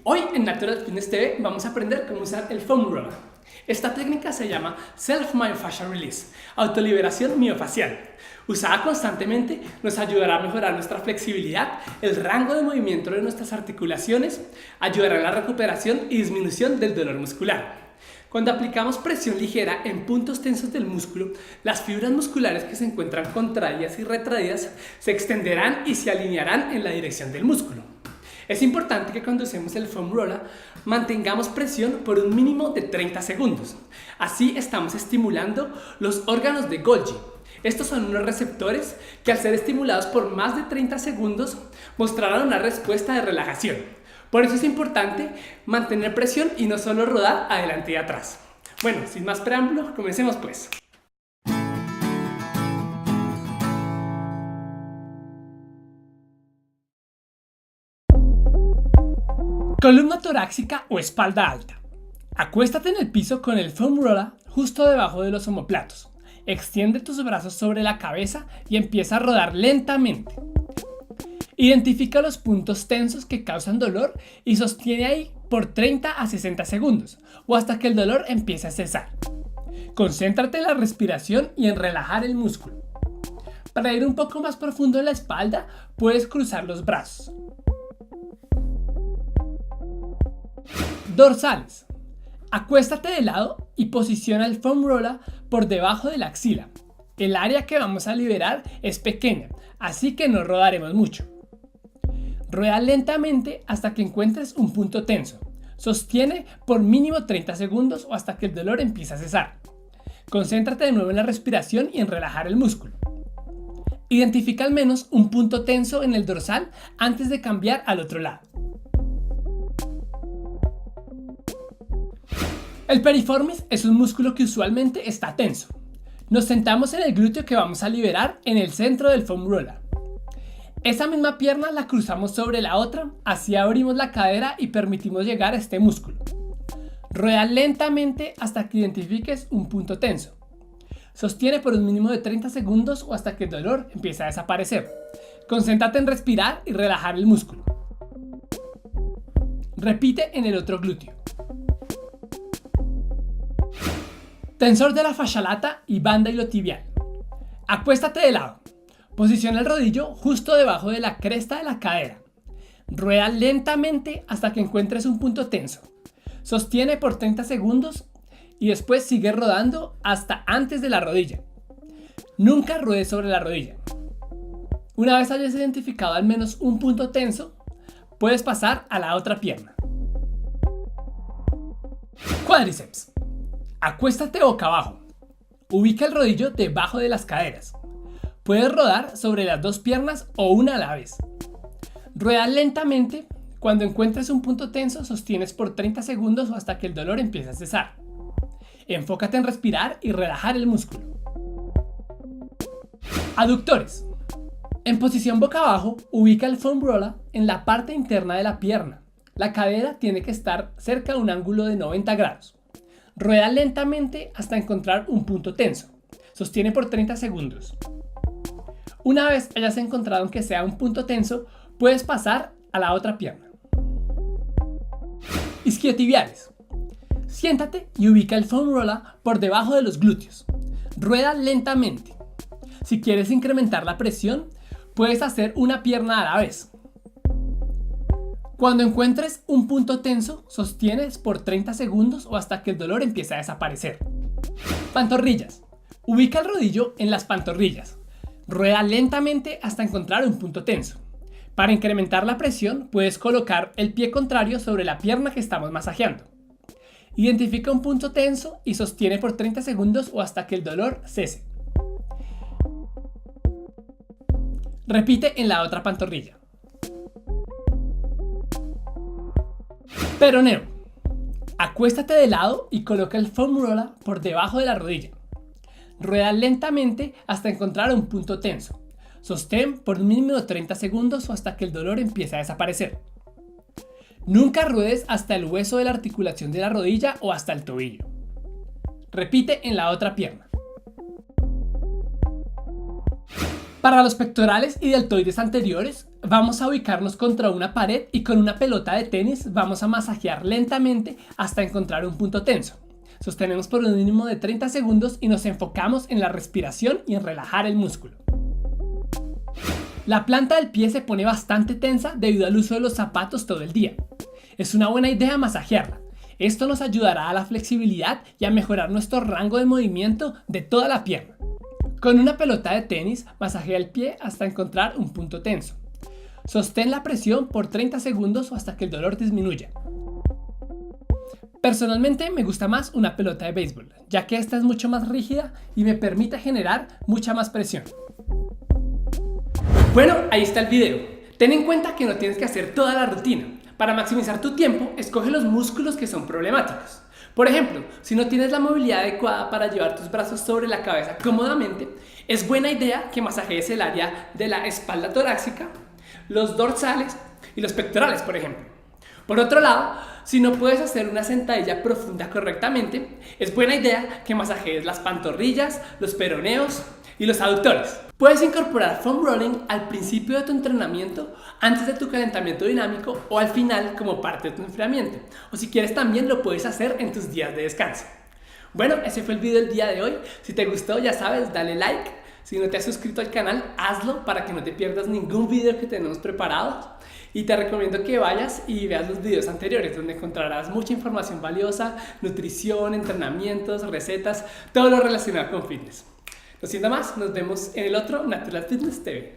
Hoy en Natural Fitness TV vamos a aprender cómo usar el foam roller. Esta técnica se llama Self-Myofascial Release, autoliberación miofacial. Usada constantemente nos ayudará a mejorar nuestra flexibilidad, el rango de movimiento de nuestras articulaciones, ayudará en la recuperación y disminución del dolor muscular. Cuando aplicamos presión ligera en puntos tensos del músculo, las fibras musculares que se encuentran contraídas y retraídas se extenderán y se alinearán en la dirección del músculo. Es importante que cuando usemos el foam roller mantengamos presión por un mínimo de 30 segundos. Así estamos estimulando los órganos de Golgi. Estos son unos receptores que al ser estimulados por más de 30 segundos mostrarán una respuesta de relajación. Por eso es importante mantener presión y no solo rodar adelante y atrás. Bueno, sin más preámbulo, comencemos pues. Columna torácica o espalda alta. Acuéstate en el piso con el foam roller justo debajo de los omóplatos. Extiende tus brazos sobre la cabeza y empieza a rodar lentamente. Identifica los puntos tensos que causan dolor y sostiene ahí por 30 a 60 segundos o hasta que el dolor empiece a cesar. Concéntrate en la respiración y en relajar el músculo. Para ir un poco más profundo en la espalda, puedes cruzar los brazos. Dorsales. Acuéstate de lado y posiciona el foam roller por debajo de la axila. El área que vamos a liberar es pequeña, así que no rodaremos mucho. Rueda lentamente hasta que encuentres un punto tenso. Sostiene por mínimo 30 segundos o hasta que el dolor empiece a cesar. Concéntrate de nuevo en la respiración y en relajar el músculo. Identifica al menos un punto tenso en el dorsal antes de cambiar al otro lado. El piriformis es un músculo que usualmente está tenso. Nos sentamos en el glúteo que vamos a liberar en el centro del foam roller. Esa misma pierna la cruzamos sobre la otra, así abrimos la cadera y permitimos llegar a este músculo. Rueda lentamente hasta que identifiques un punto tenso. Sostiene por un mínimo de 30 segundos o hasta que el dolor empiece a desaparecer. Concéntrate en respirar y relajar el músculo. Repite en el otro glúteo. Tensor de la fascia lata y banda iliotibial. Acuéstate de lado. Posiciona el rodillo justo debajo de la cresta de la cadera. Rueda lentamente hasta que encuentres un punto tenso. Sostiene por 30 segundos y después sigue rodando hasta antes de la rodilla. Nunca ruedes sobre la rodilla. Una vez hayas identificado al menos un punto tenso, puedes pasar a la otra pierna. Cuádriceps. Acuéstate boca abajo. Ubica el rodillo debajo de las caderas. Puedes rodar sobre las dos piernas o una a la vez. Rueda lentamente. Cuando encuentres un punto tenso, sostienes por 30 segundos o hasta que el dolor empiece a cesar. Enfócate en respirar y relajar el músculo. Aductores. En posición boca abajo, ubica el foam roller en la parte interna de la pierna. La cadera tiene que estar cerca de un ángulo de 90 grados. Rueda lentamente hasta encontrar un punto tenso. Sostiene por 30 segundos. Una vez hayas encontrado aunque sea un punto tenso, puedes pasar a la otra pierna. Isquiotibiales. Siéntate y ubica el foam roller por debajo de los glúteos. Rueda lentamente. Si quieres incrementar la presión, puedes hacer una pierna a la vez. Cuando encuentres un punto tenso, sostienes por 30 segundos o hasta que el dolor empiece a desaparecer. Pantorrillas. Ubica el rodillo en las pantorrillas. Rueda lentamente hasta encontrar un punto tenso. Para incrementar la presión, puedes colocar el pie contrario sobre la pierna que estamos masajeando. Identifica un punto tenso y sostiene por 30 segundos o hasta que el dolor cese. Repite en la otra pantorrilla. Peroneo. Acuéstate de lado y coloca el foam roller por debajo de la rodilla. Rueda lentamente hasta encontrar un punto tenso. Sostén por un mínimo de 30 segundos o hasta que el dolor empiece a desaparecer. Nunca ruedes hasta el hueso de la articulación de la rodilla o hasta el tobillo. Repite en la otra pierna. Para los pectorales y deltoides anteriores, Vamos a ubicarnos contra una pared y con una pelota de tenis vamos a masajear lentamente hasta encontrar un punto tenso. Sostenemos por un mínimo de 30 segundos y nos enfocamos en la respiración y en relajar el músculo. La planta del pie se pone bastante tensa debido al uso de los zapatos todo el día. Es una buena idea masajearla. Esto nos ayudará a la flexibilidad y a mejorar nuestro rango de movimiento de toda la pierna. Con una pelota de tenis, masajea el pie hasta encontrar un punto tenso. Sostén la presión por 30 segundos o hasta que el dolor disminuya. Personalmente me gusta más una pelota de béisbol, ya que esta es mucho más rígida y me permite generar mucha más presión. Bueno, ahí está el video. Ten en cuenta que no tienes que hacer toda la rutina. Para maximizar tu tiempo, escoge los músculos que son problemáticos. Por ejemplo, si no tienes la movilidad adecuada para llevar tus brazos sobre la cabeza cómodamente, es buena idea que masajees el área de la espalda torácica, los dorsales y los pectorales, por ejemplo. Por otro lado, si no puedes hacer una sentadilla profunda correctamente, es buena idea que masajees las pantorrillas, los peroneos y los aductores. Puedes incorporar foam rolling al principio de tu entrenamiento, antes de tu calentamiento dinámico o al final como parte de tu enfriamiento. O si quieres también lo puedes hacer en tus días de descanso. Bueno, ese fue el video del día de hoy. Si te gustó, ya sabes, dale like. Si no te has suscrito al canal, hazlo para que no te pierdas ningún video que tenemos preparados. Y te recomiendo que vayas y veas los videos anteriores, donde encontrarás mucha información valiosa, nutrición, entrenamientos, recetas, todo lo relacionado con fitness. No siendo más, nos vemos en el otro Natural Fitness TV.